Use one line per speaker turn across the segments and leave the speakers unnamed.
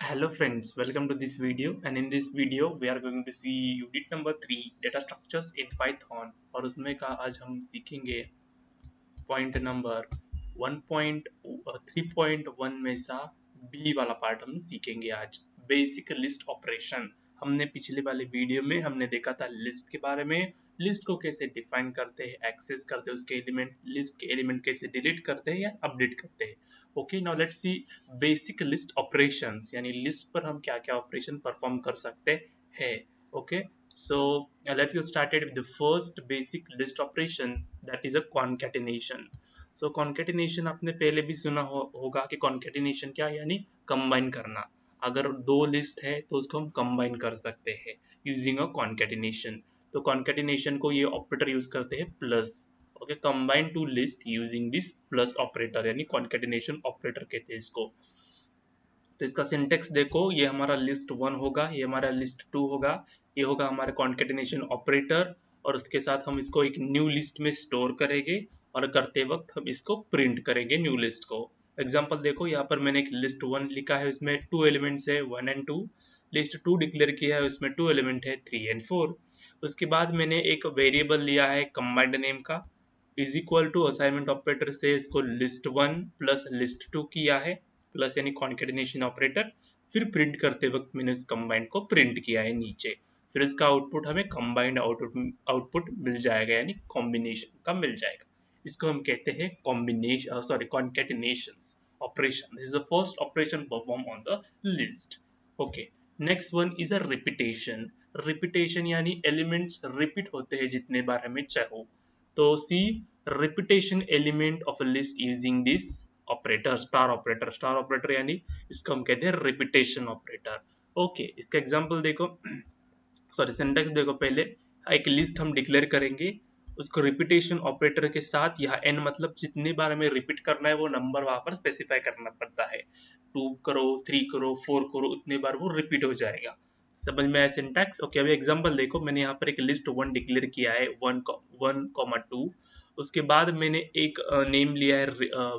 Hello friends, welcome to this video and in this video we are going to see unit number 3 data structures in Python और उसमें का आज हम सीखेंगे point number 1.3.1 में सा बी वाला पार्ट हम सीखेंगे आज बेसिक लिस्ट ऑपरेशन। हमने पिछले वाले वीडियो में हमने देखा था लिस्ट के बारे में, लिस्ट को कैसे डिफाइन करते हैं, एक्सेस करते हैं उसके एलिमेंट, लिस्ट के एलिमेंट कैसे डिलीट करते हैं या अपडेट करते हैं। Okay, now let's see basic list operations, यानी लिस्ट पर हम क्या क्या ऑपरेशन परफॉर्म कर सकते हैं। Okay, so let's get started with the first basic list operation, that is a concatenation. So concatenation आपने पहले भी सुना होगा कि concatenation क्या, यानी कंबाइन करना। अगर दो लिस्ट है तो उसको हम कंबाइन कर सकते हैं यूजिंग अ concatenation। तो concatenation को ये ऑपरेटर यूज करते हैं plus. Okay, combine two list using this plus operator, यानी concatenation ऑपरेटर कहते हैं इसको। तो इसका सिंटेक्स देखो, ये हमारा लिस्ट 1 होगा, ये हमारा लिस्ट 2 होगा, ये होगा हमारा कॉन्केटिनेशन ऑपरेटर, और उसके साथ हम इसको एक न्यू लिस्ट में स्टोर करेंगे और करते वक्त हम इसको प्रिंट करेंगे न्यू लिस्ट को। एग्जांपल देखो, यहाँ पर मैंने एक लिस्ट 1 लिखा है, उसमें 2 एलिमेंट्स है 1 एंड 2। लिस्ट 2 डिक्लेयर किया है, उसमें 2 एलिमेंट है 3 एंड 4। उसके बाद मैंने एक वेरिएबल लिया है कम्बाइंड नेम का, is equal to assignment operator से इसको लिस्ट 1 प्लस लिस्ट 2 किया है, प्लस यानी कॉन्केटिनेशन ऑपरेटर। फिर प्रिंट करते वक्त मैंने इस कंबाइंड को प्रिंट किया है नीचे, फिर इसका आउटपुट हमें कंबाइंड आउटपुट मिल जाएगा, यानी कॉम्बिनेशन का मिल जाएगा। इसको हम कहते हैं combination, sorry, concatenations operation. This is the first operation perform on the list. Okay, next one is a repetition. Repetition यानी एलिमेंट्स रिपीट होते हैं जितने बार हमें चाहो। तो see repetition element of a list using this operator, star operator. Star operator यानी इसको हम कहते हैं रिपीटेशन ऑपरेटर। ओके, इसका एग्जांपल देखो, सॉरी सिंटैक्स देखो। पहले एक लिस्ट हम डिक्लेयर करेंगे, उसको रिपीटेशन ऑपरेटर के साथ, यहाँ n मतलब जितने बार हमें रिपीट करना है वो नंबर वहां पर स्पेसिफाई करना पड़ता है। 2 करो, 3 करो, 4 करो, उतने बार वो रिपीट हो जाएगा। समझ में आया सिंटैक्स? ओके, अभी एग्जांपल देखो, मैंने यहाँ पर एक लिस्ट 1 डिक्लेयर किया है 1,2। उसके बाद मैंने एक नेम लिया है,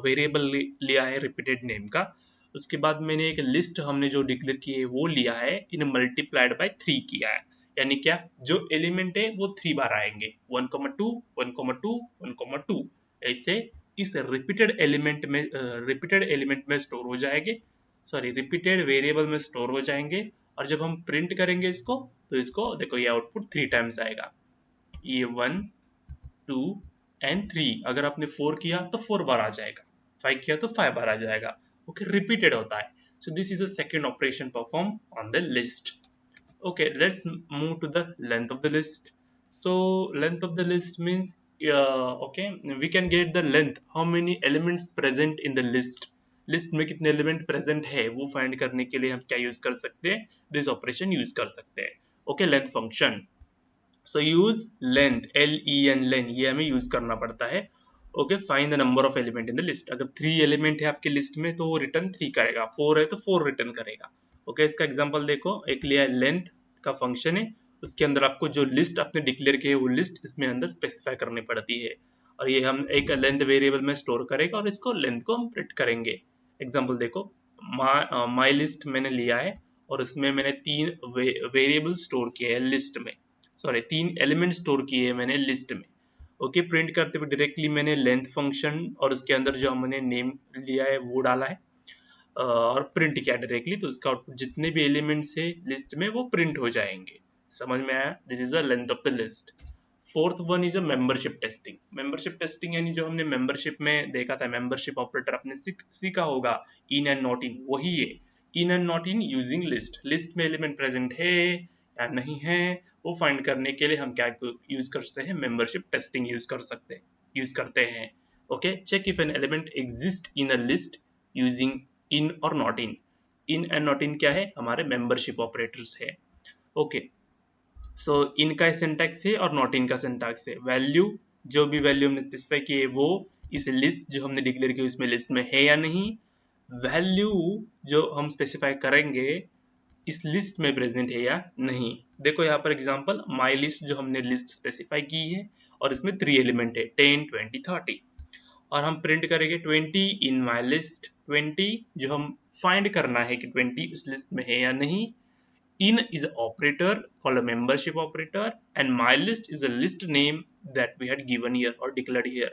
वेरिएबल लिया है रिपीटेड नेम का। उसके बाद मैंने एक लिस्ट हमने जो डिक्लेयर की है वो लिया है इन मल्टीप्लाइड बाय 3 किया है, यानी क्या, जो एलिमेंट है वो 3 बार आएंगे, 1,2 1,2 1,2 ऐसे इस रिपीटेड एलिमेंट में स्टोर हो जाएंगे, सॉरी रिपीटेड वेरिएबल में स्टोर हो जाएंगे। और जब हम प्रिंट करेंगे इसको, तो इसको देखो ये आउटपुट 3 टाइम्स आएगा, ये 1 2 एंड 3। अगर आपने 4 किया तो 4 बार आ जाएगा, 5 किया तो 5 बार आ जाएगा। ओके, रिपीटेड होता है। सो this is a second operation perform on the list. Okay, let's move to the length of the list. So length of the list means, okay, we can get the length, how many elements present in the list। List में कितने element present है वो find करने के लिए हम क्या use कर सकते हैं, दिस ऑपरेशन यूज कर सकते हैं। Okay, length function. So use length, LEN, len, ये हमें यूज करना पड़ता है। Okay, find the number of element in the list. अगर 3 एलिमेंट है आपके लिस्ट में तो वो रिटर्न 3 करेगा, 4 है तो 4 रिटर्न करेगा। ओके, इसका एग्जांपल देखो, एक लिया है लेंथ का फंक्शन है, उसके अंदर आपको जो लिस्ट आपने डिक्लेयर की है वो लिस्ट इसमें अंदर स्पेसिफाई करनी पड़ती है, और ये हम एक लेंथ वेरिएबल में स्टोर करेगा और इसको लेंथ को हम प्रिंट करेंगे। एग्जांपल देखो, माई लिस्ट मैंने लिया है और उसमें मैंने 3 वेरिएबल स्टोर किए हैं लिस्ट में, सॉरी 3 एलिमेंट स्टोर किए हैं मैंने लिस्ट में। ओके, प्रिंट करते हुए डायरेक्टली मैंने लेंथ फंक्शन और उसके अंदर जो हमने नेम लिया है वो डाला है और प्रिंट किया डायरेक्टली, तो उसका आउटपुट जितने भी एलिमेंट्स है लिस्ट में वो प्रिंट हो जाएंगे। समझ में आया? This is the length of the list. Fourth one is a membership testing. Membership testing यानी जो हमने मेंबरशिप में देखा था, मेंबरशिप ऑपरेटर आपने सीखा होगा, इन एंड नॉट इन, वही है। इन and not in using list. List में एलिमेंट प्रेजेंट है या नहीं है वो फाइंड करने के लिए हम क्या यूज करते हैं, मेंबरशिप टेस्टिंग यूज करते हैं। Okay, check if an element exist in a list using in और not in. In and not in क्या है, हमारे मेंबरशिप ऑपरेटर्स है। ओके, सो इन का सिंटैक्स है और नॉट इन का सिंटैक्स है। वैल्यू, जो भी वैल्यू हमने स्पेसिफाई की है वो इस लिस्ट जो हमने डिक्लेयर की उसमें लिस्ट में है या नहीं। वैल्यू जो हम स्पेसिफाई करेंगे इस लिस्ट में प्रेजेंट है या नहीं। देखो यहाँ पर एग्जांपल, माई लिस्ट जो हमने लिस्ट स्पेसिफाई की है और इसमें 3 एलिमेंट है 10 20 30। और हम प्रिंट करेंगे 20 इन माई लिस्ट। 20 जो हम फाइंड करना है कि 20 उस लिस्ट में है या नहीं। In is an operator called a membership operator and my list is a list name that we had given here or declared here.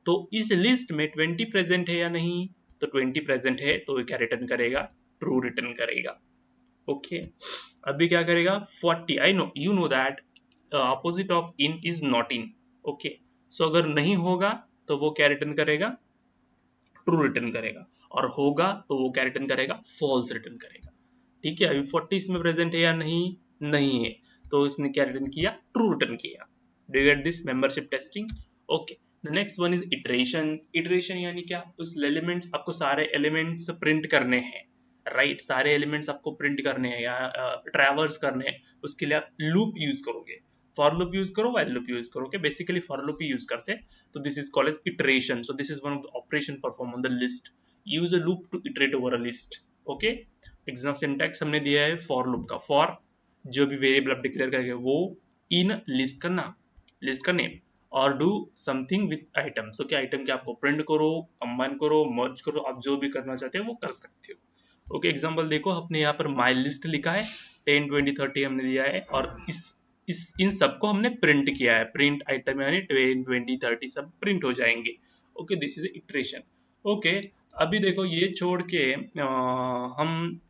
तो इस लिस्ट में 20 प्रेजेंट है या नहीं, तो 20 प्रेजेंट है तो क्या रिटर्न करेगा, ट्रू रिटर्न करेगा। ओके अभी क्या करेगा 40, I know you know that opposite of in is not in. Okay so अगर नहीं होगा तो वो क्या रिटर्न करेगा, ट्रू रिटर्न करेगा, और होगा तो वो क्या रिटर्न करेगा, फॉल्स रिटर्न करेगा। ठीक है अभी 40 इसमें प्रेजेंट है या नहीं, नहीं है, तो इसने क्या रिटर्न किया, ट्रू रिटर्न किया। Do you get this membership testing. Okay the next one is iteration. Iteration यानी क्या, उस एलिमेंट्स आपको सारे एलिमेंट्स प्रिंट करने हैं, राइट सारे एलिमेंट्स आपको प्रिंट करने हैं या ट्रैवर्स करने हैं, उसके लिए आप लूप यूज करोगे, फॉर लूप यूज करो, व्हाइल लूप यूज करो। okay? बेसिकली फॉर लूप ही यूज करते हैं, तो this is called as iteration. So this is one of the operation perform on the list. Use a loop to iterate over a list. Okay exam syntax हमने दिया है for loop का, for जो भी variable आप declare करेंगे वो in list का नाम, लिस्ट का नेम, और डू समथिंग विद आइटम। सो क्या आइटम क्या आपको प्रिंट करो, कंबाइन करो, मर्ज करो, आप जो भी करना चाहते हो वो कर सकते हो। ओके एग्जांपल देखो अपने यहाँ पर माई लिस्ट लिखा है, 10 20 30 हमने दिया है, और इस इन सबको हमने प्रिंट किया है, प्रिंट आइटम यानी 10 20 30 सब प्रिंट हो जाएंगे। Okay this is iteration. Okay अभी देखो ये छोड़ के हम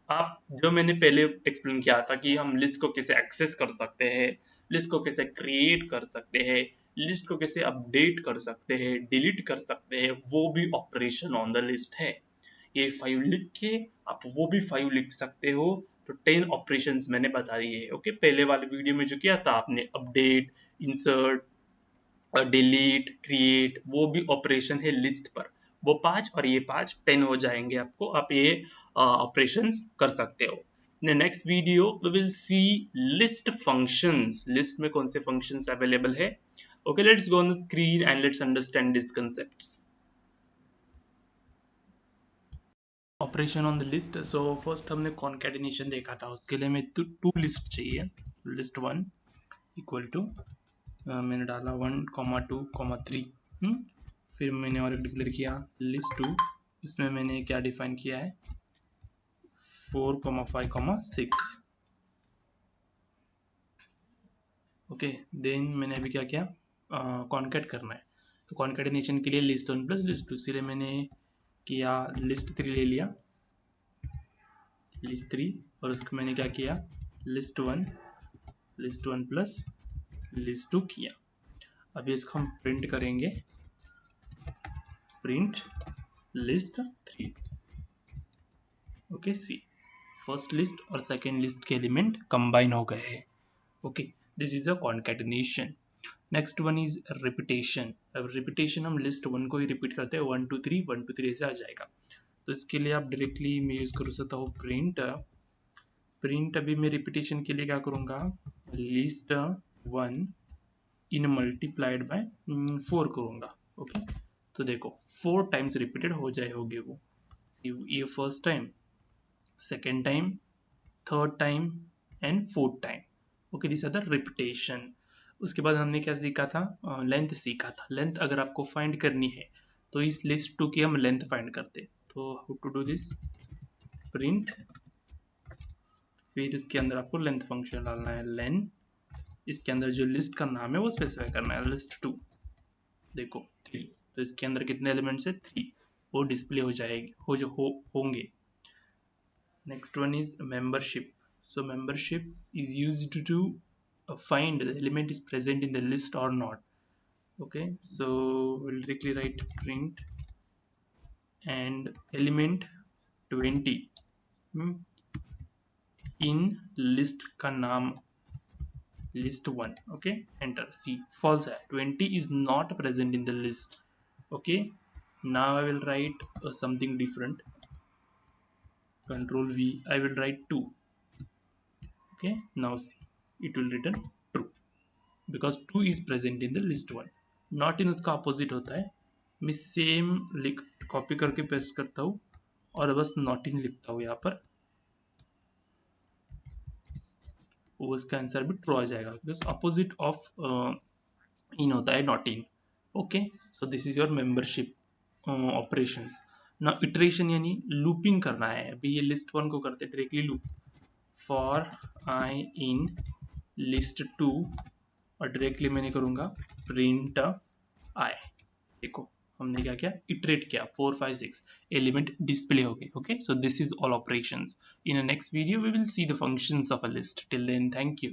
आप जो मैंने पहले एक्सप्लेन किया था कि हम लिस्ट को कैसे एक्सेस कर सकते हैं, लिस्ट को कैसे क्रिएट कर सकते हैं, लिस्ट को कैसे अपडेट कर सकते हैं, डिलीट कर सकते हैं, वो भी ऑपरेशन ऑन द लिस्ट है। ये 5 लिख के आप वो भी 5 लिख सकते हो, तो 10 ऑपरेशंस मैंने बता दिए है। ओके पहले वाले वीडियो में जो किया था आपने, अपडेट, इंसर्ट, डिलीट, क्रिएट, वो भी ऑपरेशन है लिस्ट पर। वो 5 और ये 5 10 हो जाएंगे आपको, आप ये ऑपरेशंस कर सकते हो। In the next video we will see list functions, list में कौन से functions अवेलेबल है। Okay let's go on the screen and let's understand these concepts. Operation on the list. So first हमने कॉन्केटिनेशन देखा था, उसके लिए हमें टू लिस्ट चाहिए। लिस्ट 1 इक्वल टू मैंने डाला 1,2,3, फिर मैंने और एक डिक्लेयर किया लिस्ट 2, इसमें मैंने क्या डिफाइन किया है 4,5,6। ओके देन मैंने अभी क्या किया, कॉन्केट करना है, तो कॉन्केटिनेशन के लिए लिस्ट 1 प्लस लिस्ट 2, इसलिए मैंने किया लिस्ट 3 ले लिया, लिस्ट 3, और उसको मैंने क्या किया लिस्ट 1 प्लस लिस्ट 2 किया। अभी इसको हम प्रिंट करेंगे, प्रिंट लिस्ट 3। ओके सी फर्स्ट लिस्ट और सेकेंड लिस्ट के एलिमेंट कंबाइन हो गए हैं। Okay this is a concatenation. Next one is repetition. अब रिपीटेशन हम लिस्ट 1 को ही रिपीट करते हैं, 1 2 3 1 2 3 ऐसे आ जाएगा। तो इसके लिए आप डायरेक्टली मैं यूज कर सकता हूँ प्रिंट अभी मैं रिपीटेशन के लिए क्या करूँगा, लिस्ट 1 इन मल्टीप्लाइड बाय 4 करूँगा। ओके तो देखो 4 टाइम्स रिपीटेड हो जाए होगी वो, ये first time, second time, third time and fourth time. Okay this are the repetition. उसके बाद हमने क्या सीखा था, लेंथ सीखा था। लेंथ अगर आपको फाइंड करनी है तो इस लिस्ट 2 की हम लेंथ फाइंड करते, तो how to do this, print, फिर इसके अंदर आपको लेंथ फंक्शन डालना है, लेन, इसके अंदर जो लिस्ट का नाम है वो स्पेसिफाई करना है, लिस्ट 2 देखो 3, तो इसके अंदर कितने एलिमेंट्स है 3, वो डिस्प्ले हो जाएगी, होंगे। Next one is membership. So membership is used to find the element is present in the list or not. Okay so we'll directly write print and element 20 in list का नाम list 1। okay enter, see false है, 20 is not present in the list। okay now I will write something different, control V, I will write 2। okay now see it will return true because 2 is present in the list 1। not in उसका opposite होता है, मैं same लिख copy करके paste करता हूँ और बस नॉट इन लिखता हूँ यहाँ पर, वो इसका आंसर भी ट्रू आ जाएगा बिकॉज अपोजिट ऑफ इन होता है not in. Okay so this is your membership. Operations ना। इटरेशन यानी लूपिंग करना है। अभी ये लिस्ट 1 को करते directly loop for I in list 2 और डायरेक्टली मैंने करूंगा प्रिंट आई। देखो हमने क्या किया, इटरेट किया, 4 5 6 एलिमेंट डिस्प्ले हो गए। Okay, so this is all operations. In a next video we will see the functions of a list. Till then thank you.